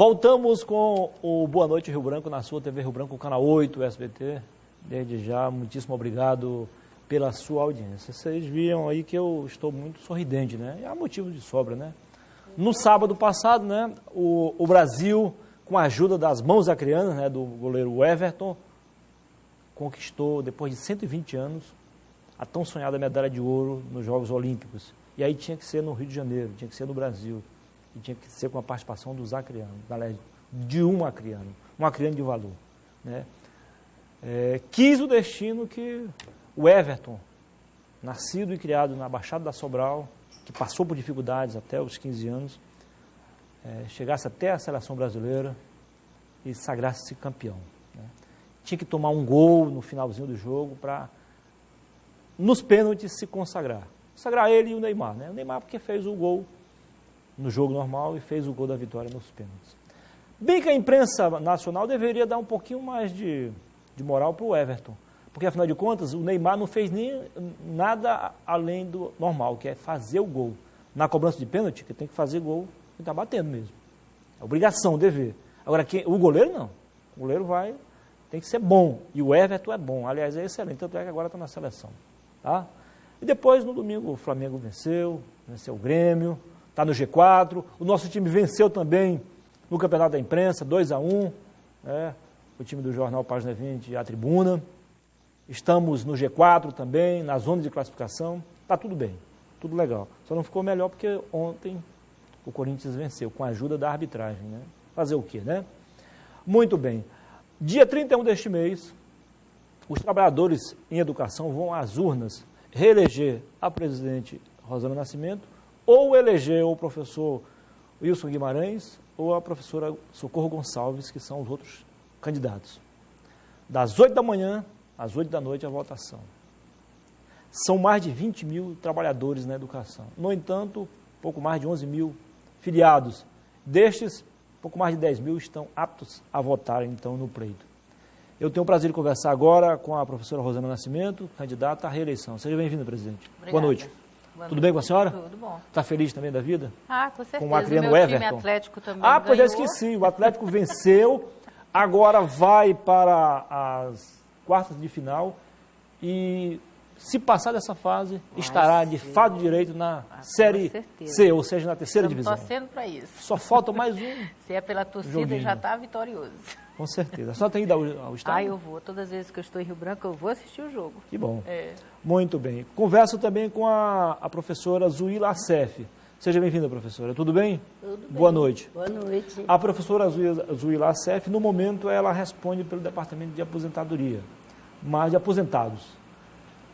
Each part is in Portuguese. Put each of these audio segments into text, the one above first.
Voltamos com o Boa Noite Rio Branco, na sua TV Rio Branco, canal 8, SBT. Desde já, muitíssimo obrigado pela sua audiência. Vocês viram aí que eu estou muito sorridente, né? E há motivo de sobra, né? No sábado passado, né, o Brasil, com a ajuda das mãos acrianas, né, do goleiro Everton, conquistou, depois de 120 anos, a tão sonhada medalha de ouro nos Jogos Olímpicos. E aí tinha que ser no Rio de Janeiro, tinha que ser no Brasil. E tinha que ser com a participação dos acrianos, de um acriano de valor. Né? Quis o destino que o Everton, nascido e criado na Baixada da Sobral, que passou por dificuldades até os 15 anos, chegasse até a seleção brasileira e sagrasse-se campeão. Né? Tinha que tomar um gol no finalzinho do jogo para, nos pênaltis, se consagrar. Consagrar ele e o Neymar. Né? O Neymar porque fez o gol no jogo normal e fez o gol da vitória nos pênaltis. Bem que a imprensa nacional deveria dar um pouquinho mais de moral para o Everton, porque afinal de contas o Neymar não fez nem nada além do normal, que é fazer o gol. Na cobrança de pênalti, que tem que fazer gol, ele está batendo mesmo. É obrigação, dever. Agora, o goleiro não. O goleiro tem que ser bom, e o Everton é bom, aliás, é excelente, tanto é que agora está na seleção. Tá? E depois, no domingo, o Flamengo venceu o Grêmio, está no G4, o nosso time venceu também no Campeonato da Imprensa, 2-1, né? O time do Jornal Página 20, a Tribuna. Estamos no G4 também, na zona de classificação, está tudo bem, tudo legal. Só não ficou melhor porque ontem o Corinthians venceu, com a ajuda da arbitragem. Né? Fazer o quê, né? Muito bem. Dia 31 deste mês, os trabalhadores em educação vão às urnas reeleger a presidente Rosana Nascimento, ou eleger o professor Wilson Guimarães ou a professora Socorro Gonçalves, que são os outros candidatos. Das 8 da manhã às 8 da noite a votação. São mais de 20 mil trabalhadores na educação. No entanto, pouco mais de 11 mil filiados. Destes, pouco mais de 10 mil estão aptos a votar, então, no pleito. Eu tenho o prazer de conversar agora com a professora Rosana Nascimento, candidata à reeleição. Seja bem-vinda, presidente. Obrigada. Boa noite. Tudo bem com a senhora? Tudo bom. Está feliz também da vida? Ah, com certeza. Com o acriano meu Everton? time Atlético também pois eu ganhou. esqueci. O Atlético venceu, agora vai para as quartas de final e, se passar dessa fase, estará de fato direito na Série C, ou seja, na terceira divisão. Estou torcendo para isso. Só falta mais um. Se é pela torcida, joguinho. já está vitorioso. Com certeza. Só tem ido ao estádio? Eu vou. Todas as vezes que eu estou em Rio Branco, eu vou assistir o jogo. Que bom. Muito bem. Converso também com a professora Zuila Assef. Seja bem-vinda, professora. Tudo bem? Tudo bem. Boa noite. Boa noite. A professora Zuila Assef, no momento, ela responde pelo Departamento de Aposentadoria, mas de aposentados.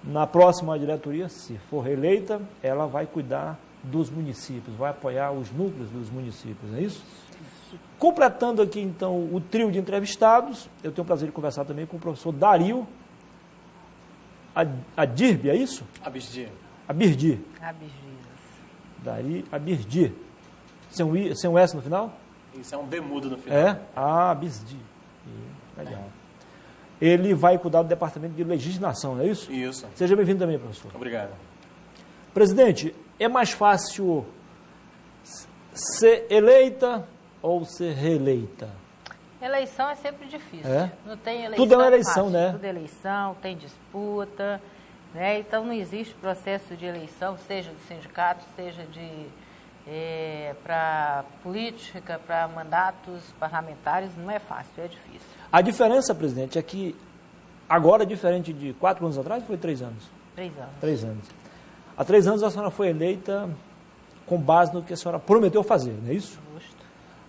Na próxima diretoria, se for reeleita, ela vai cuidar dos municípios, vai apoiar os núcleos dos municípios, não é isso? Completando aqui, então, o trio de entrevistados, eu tenho o prazer de conversar também com o professor Dario Adirbi, é isso? Abirdir. Abirdir. Abirdir. Abirdir. Sem um S no final? Isso é um D mudo no final. Abirdir. Legal. Ele vai cuidar do Departamento de Legislação, não é isso? Isso. Seja bem-vindo também, professor. Obrigado. Presidente, é mais fácil ser eleita ou ser reeleita? Eleição é sempre difícil. Não tem eleição. Tudo é uma eleição, fácil. né? Tudo é eleição, tem disputa, né? Então não existe processo de eleição, seja de sindicato, seja para política, para mandatos parlamentares, não é fácil, é difícil. A diferença, presidente, é que agora é diferente de 4 anos atrás, ou foi 3 anos? 3 anos. 3 anos. Há 3 anos a senhora foi eleita com base no que a senhora prometeu fazer, não é isso? Justo.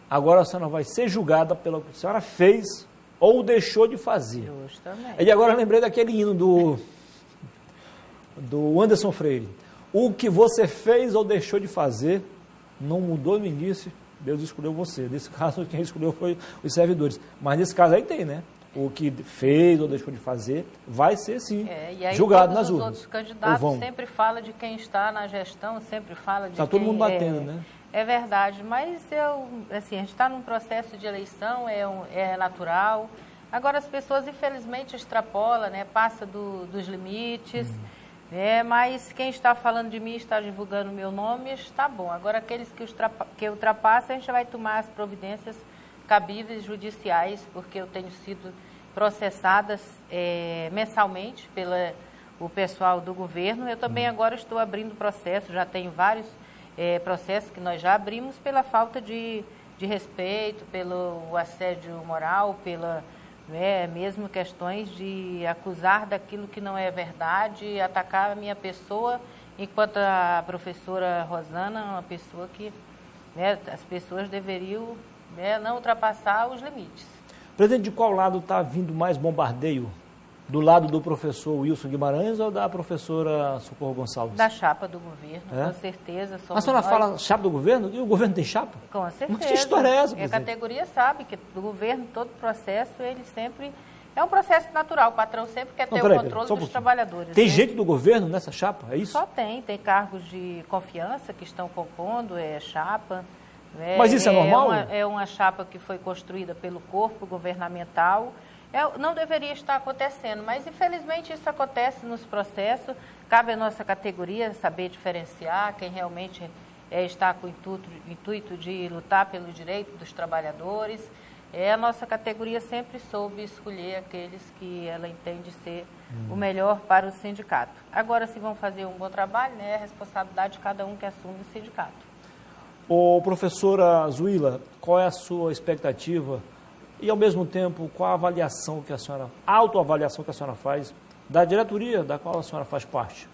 Agora a senhora vai ser julgada pelo que a senhora fez ou deixou de fazer. Justamente. E agora eu lembrei daquele hino do Anderson Freire. O que você fez ou deixou de fazer não mudou no início, Deus escolheu você. Nesse caso, quem escolheu foi os servidores. Mas nesse caso aí tem, né? O que fez ou deixou de fazer vai ser, sim, e aí julgado nas todos urnas. os outros candidatos sempre falam de quem está na gestão, sempre fala de Está todo mundo batendo, né? É verdade, mas a gente está num processo de eleição, é natural. Agora as pessoas, infelizmente, extrapolam, né? Passa dos limites. Mas quem está falando de mim, está divulgando o meu nome, está bom. Agora aqueles que ultrapassam, a gente vai tomar as providências cabíveis judiciais, porque eu tenho sido processadas mensalmente pelo pessoal do governo. Eu também agora estou abrindo processo, já tenho vários processos que nós já abrimos pela falta de respeito, pelo assédio moral, pela mesmo questões de acusar daquilo que não é verdade, atacar a minha pessoa, enquanto a professora Rosana é uma pessoa que as pessoas deveriam não ultrapassar os limites. Presidente, de qual lado está vindo mais bombardeio? Do lado do professor Wilson Guimarães ou da professora Socorro Gonçalves? Da chapa do governo, com certeza. A senhora fala chapa do governo? E o governo tem chapa? Com certeza. Mas que história é essa, presidente? A categoria sabe que do governo, todo processo, ele sempre... É um processo natural, o patrão sempre quer ter o controle dos trabalhadores. Tem gente do governo nessa chapa, é isso? Só tem cargos de confiança que estão compondo, chapa. Mas isso é normal? É uma chapa que foi construída pelo corpo governamental. Não deveria estar acontecendo, mas infelizmente isso acontece nos processos. Cabe à nossa categoria saber diferenciar quem realmente está com o intuito de lutar pelo direito dos trabalhadores. A nossa categoria sempre soube escolher aqueles que ela entende ser o melhor para o sindicato. Agora, se vão fazer um bom trabalho, é a responsabilidade de cada um que assume o sindicato. Professora Zuila, qual é a sua expectativa e, ao mesmo tempo, qual a avaliação que a senhora, autoavaliação que a senhora faz da diretoria da qual a senhora faz parte?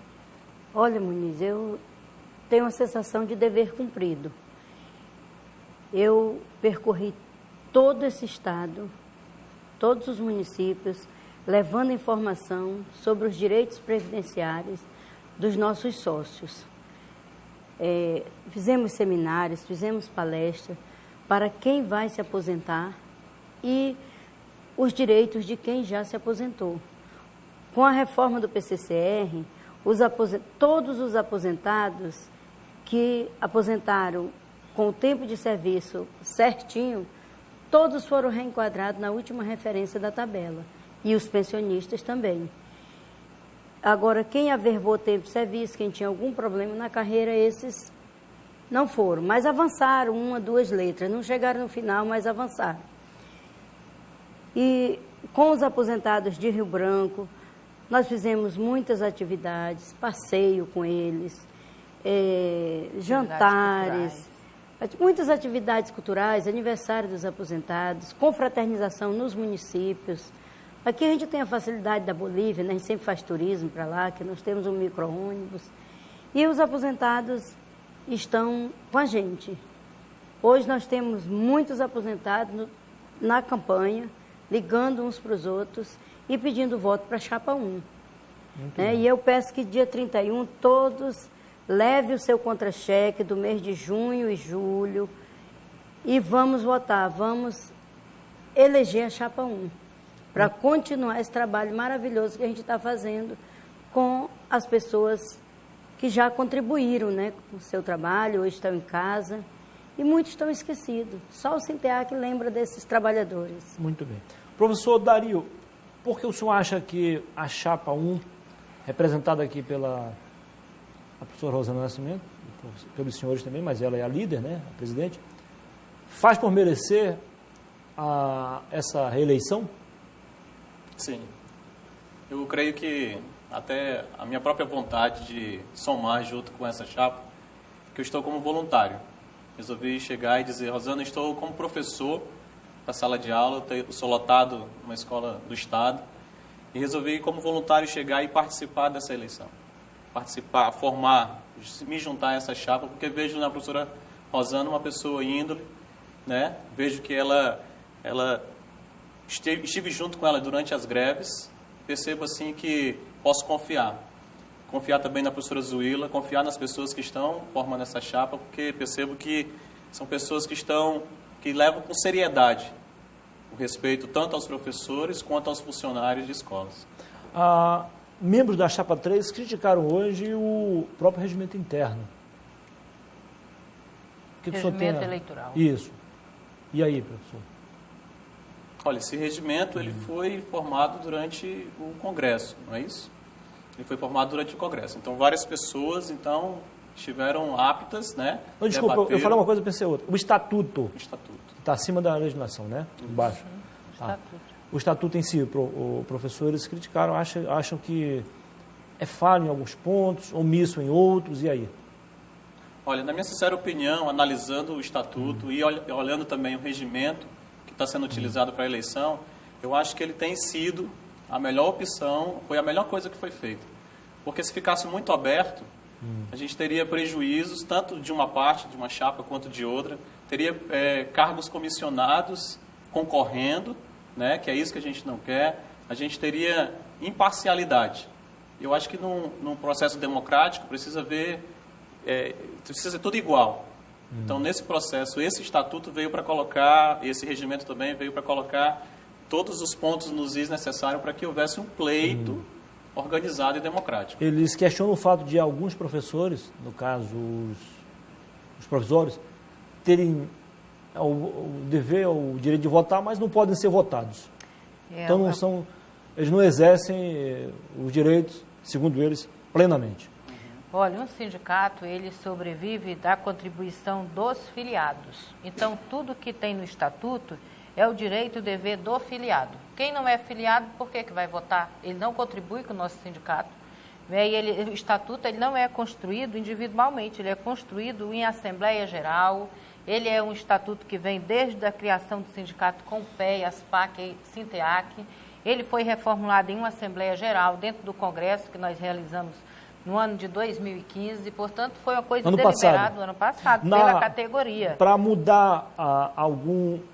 Olha, Muniz, eu tenho a sensação de dever cumprido. Eu percorri todo esse estado, todos os municípios, levando informação sobre os direitos previdenciários dos nossos sócios. Fizemos seminários, fizemos palestras para quem vai se aposentar e os direitos de quem já se aposentou. Com a reforma do PCCR, todos os aposentados que aposentaram com o tempo de serviço certinho, todos foram reenquadrados na última referência da tabela. E os pensionistas também. Agora, quem averbou tempo de serviço, quem tinha algum problema na carreira, esses não foram. Mas avançaram 1, 2 letras. Não chegaram no final, mas avançaram. E com os aposentados de Rio Branco, nós fizemos muitas atividades, passeio com eles, jantares, muitas atividades culturais, aniversário dos aposentados, confraternização nos municípios. Aqui a gente tem a facilidade da Bolívia, né? A gente sempre faz turismo para lá, que nós temos um micro-ônibus. E os aposentados estão com a gente. Hoje nós temos muitos aposentados na campanha, ligando uns para os outros e pedindo voto para a Chapa 1. E eu peço que dia 31 todos levem o seu contra-cheque do mês de junho e julho e vamos votar, vamos eleger a Chapa 1 para continuar esse trabalho maravilhoso que a gente está fazendo com as pessoas que já contribuíram, né, com o seu trabalho, hoje estão em casa e muitos estão esquecidos. Só o Sinteac lembra desses trabalhadores. Muito bem. Professor Dario, por que o senhor acha que a Chapa 1, representada aqui pela a professora Rosana Nascimento, pelos senhores também, mas ela é a líder, né, a presidente, faz por merecer essa reeleição? Sim. Eu creio que até a minha própria vontade de somar junto com essa chapa, que eu estou como voluntário. Resolvi chegar e dizer, Rosana, estou como professor da sala de aula, eu sou lotado numa escola do Estado, e resolvi como voluntário chegar e participar dessa eleição. Participar, formar, me juntar a essa chapa, porque vejo na professora Rosana uma pessoa índole, né? Vejo que ela estive junto com ela durante as greves, percebo assim que posso confiar também na professora Zuila, confiar nas pessoas que estão formando essa chapa, porque percebo que são pessoas que levam com seriedade o respeito tanto aos professores quanto aos funcionários de escolas. Membros da Chapa 3 criticaram hoje o próprio regimento interno. Regimento eleitoral. Isso. E aí, professor? Olha, esse regimento ele foi formado durante o Congresso, não é isso? Ele foi formado durante o Congresso. Então, várias pessoas estiveram aptas, né? Não, desculpa, eu falei uma coisa e pensei outra. O estatuto Estatuto. está acima da legislação, né? Embaixo. O estatuto em si, professores criticaram, acham que é falho em alguns pontos, omisso em outros, e aí? Olha, na minha sincera opinião, analisando o estatuto e olhando também o regimento que está sendo utilizado para a eleição, eu acho que ele tem sido a melhor opção, foi a melhor coisa que foi feita. Porque se ficasse muito aberto, a gente teria prejuízos, tanto de uma parte, de uma chapa, quanto de outra. Teria cargos comissionados concorrendo, né, que é isso que a gente não quer. A gente teria imparcialidade. Eu acho que num processo democrático precisa ser tudo igual. Então, nesse processo, esse estatuto veio para colocar, esse regimento também veio para colocar todos os pontos nos is necessários para que houvesse um pleito organizado e democrático. Eles questionam o fato de alguns professores, no caso os provisórios, terem o dever, o direito de votar, mas não podem ser votados. Então eles não exercem os direitos, segundo eles, plenamente. Olha, um sindicato, ele sobrevive da contribuição dos filiados. Então, tudo que tem no estatuto é o direito e o dever do filiado. Quem não é filiado, por que vai votar? Ele não contribui com o nosso sindicato. E o estatuto ele não é construído individualmente, ele é construído em Assembleia Geral. Ele é um estatuto que vem desde a criação do sindicato com o PEI, ASPAC e SINTEAC. Ele foi reformulado em uma Assembleia Geral dentro do Congresso que nós realizamos no ano de 2015, portanto, foi uma coisa deliberada no ano passado, pela categoria. Para mudar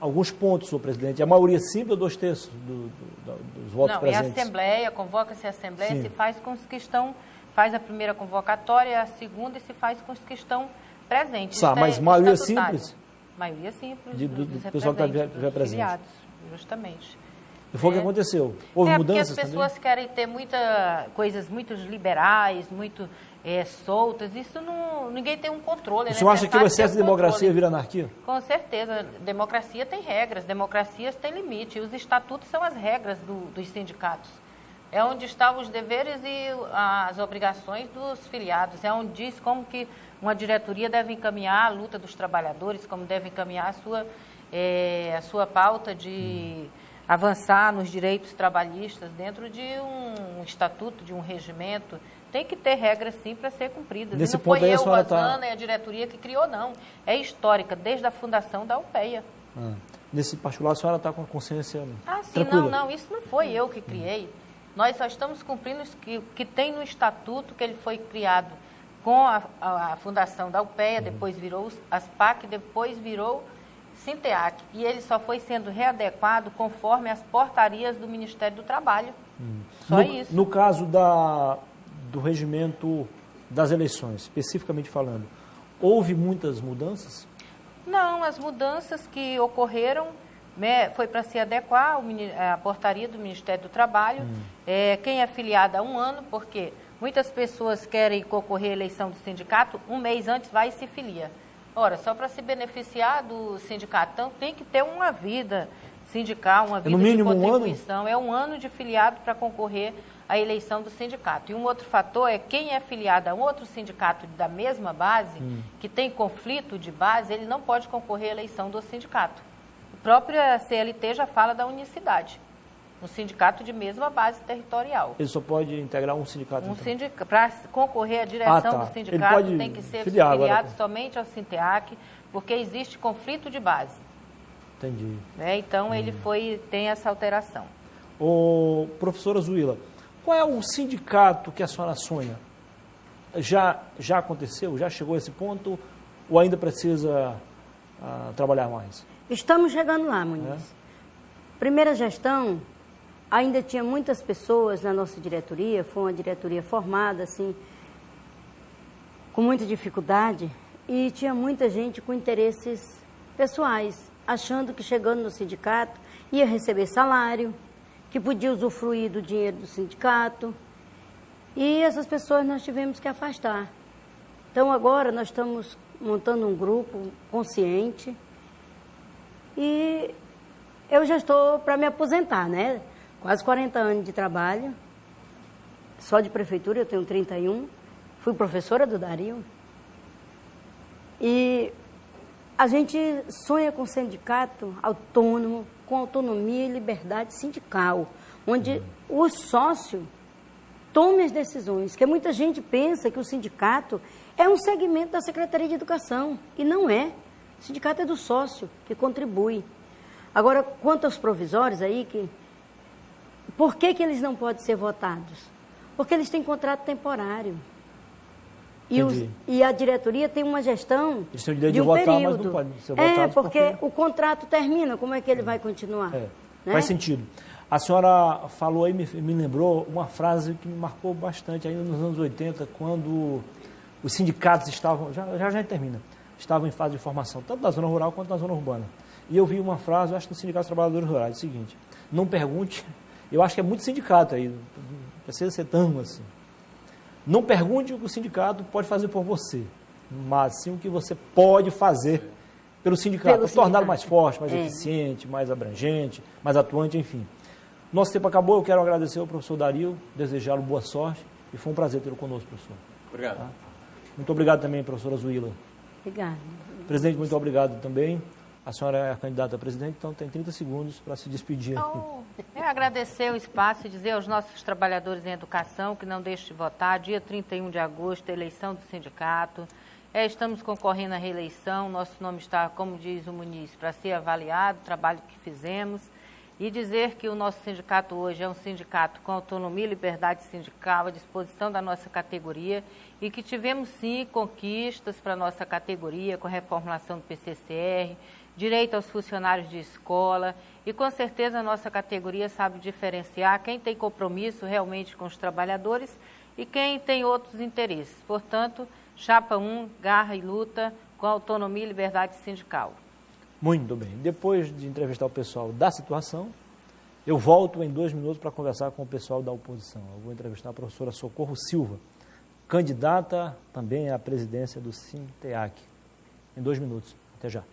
alguns pontos, senhor presidente, a maioria simples ou 2/3 dos votos presentes? Não, é Assembleia, convoca-se a Assembleia, se faz com os que estão, faz a primeira convocatória, a segunda e se faz com os que estão presentes. Mas maioria simples? Maioria simples. Do pessoal que estiver presente. Filiados, justamente. E foi o que aconteceu. Houve mudanças porque as pessoas querem ter coisas muito liberais, muito soltas. Isso ninguém tem um controle. O senhor acha que o excesso de democracia vira anarquia? Com certeza. Democracia tem regras, democracias têm limite. Os estatutos são as regras dos sindicatos. É onde estão os deveres e as obrigações dos filiados. É onde diz como que uma diretoria deve encaminhar a luta dos trabalhadores, como deve encaminhar a sua pauta de avançar nos direitos trabalhistas dentro de um estatuto, de um regimento. Tem que ter regras, sim, para ser cumpridas. Nesse e não foi ponto aí, eu, o Azana e a diretoria que criou, não. É histórica, desde a fundação da UPEA. Nesse particular, a senhora está com a consciência sim, tranquila? Não, isso não foi eu que criei. Nós só estamos cumprindo o que tem no estatuto, que ele foi criado com a fundação da UPEA, depois virou ASPAC, depois virou SINTEAC, e ele só foi sendo readequado conforme as portarias do Ministério do Trabalho. Só isso. No caso do regimento das eleições, especificamente falando, houve muitas mudanças? Não, as mudanças que ocorreram foi para se adequar à portaria do Ministério do Trabalho. Quem é filiado há um ano, porque muitas pessoas querem concorrer à eleição do sindicato, um mês antes vai e se filia. Ora, só para se beneficiar do sindicato, então tem que ter uma vida sindical, uma vida de contribuição. É um ano de filiado para concorrer à eleição do sindicato. E um outro fator é quem é filiado a um outro sindicato da mesma base, que tem conflito de base, ele não pode concorrer à eleição do sindicato. A própria CLT já fala da unicidade. Um sindicato de mesma base territorial. Ele só pode integrar um sindicato? Para concorrer à direção do sindicato, tem que ser filiado somente ao SINTEAC, porque existe conflito de base. Entendi. Então, ele tem essa alteração. Professora Zuila, qual é o sindicato que a senhora sonha? Já aconteceu? Já chegou a esse ponto? Ou ainda precisa trabalhar mais? Estamos chegando lá, Muniz. Primeira gestão, ainda tinha muitas pessoas na nossa diretoria, foi uma diretoria formada, assim, com muita dificuldade, e tinha muita gente com interesses pessoais, achando que chegando no sindicato ia receber salário, que podia usufruir do dinheiro do sindicato, e essas pessoas nós tivemos que afastar. Então agora nós estamos montando um grupo consciente e eu já estou para me aposentar, né? Quase 40 anos de trabalho, só de prefeitura, eu tenho 31, fui professora do Dario, E a gente sonha com um sindicato autônomo, com autonomia e liberdade sindical, onde o sócio tome as decisões, que muita gente pensa que o sindicato é um segmento da Secretaria de Educação, e não é. O sindicato é do sócio, que contribui. Agora, quanto aos provisórios aí, por que eles não podem ser votados? Porque eles têm contrato temporário. E a diretoria tem uma gestão eles têm o direito de um votar, período. mas não podem ser votados porque o contrato termina, como é que ele vai continuar? Né? Faz sentido. A senhora falou aí, me lembrou uma frase que me marcou bastante ainda nos anos 80, quando os sindicatos estavam, já termina, estavam em fase de formação, tanto na zona rural quanto na zona urbana. E eu vi uma frase, eu acho que no Sindicato dos Trabalhadores Rurais, o seguinte: não pergunte, eu acho que é muito sindicato aí, não precisa ser tão assim. Não pergunte o que o sindicato pode fazer por você, mas sim o que você pode fazer pelo sindicato, para torná-lo mais forte, mais eficiente, mais abrangente, mais atuante, enfim. Nosso tempo acabou, eu quero agradecer ao professor Dario, desejá-lo boa sorte, e foi um prazer tê-lo conosco, professor. Obrigado. Tá? Muito obrigado também, professora Zuila. Obrigada. Presidente, muito obrigado também. A senhora é a candidata a presidente, então tem 30 segundos para se despedir. Então, eu agradecer o espaço e dizer aos nossos trabalhadores em educação que não deixem de votar. Dia 31 de agosto, eleição do sindicato. Estamos concorrendo à reeleição. Nosso nome está, como diz o Muniz, para ser avaliado, o trabalho que fizemos. E dizer que o nosso sindicato hoje é um sindicato com autonomia e liberdade sindical à disposição da nossa categoria e que tivemos, sim, conquistas para a nossa categoria com a reformulação do PCCR, direito aos funcionários de escola e, com certeza, a nossa categoria sabe diferenciar quem tem compromisso realmente com os trabalhadores e quem tem outros interesses. Portanto, chapa 1, garra e luta com autonomia e liberdade sindical. Muito bem. Depois de entrevistar o pessoal da situação, eu volto em 2 minutos para conversar com o pessoal da oposição. Eu vou entrevistar a professora Socorro Silva, candidata também à presidência do SINTEAC. Em 2 minutos. Até já.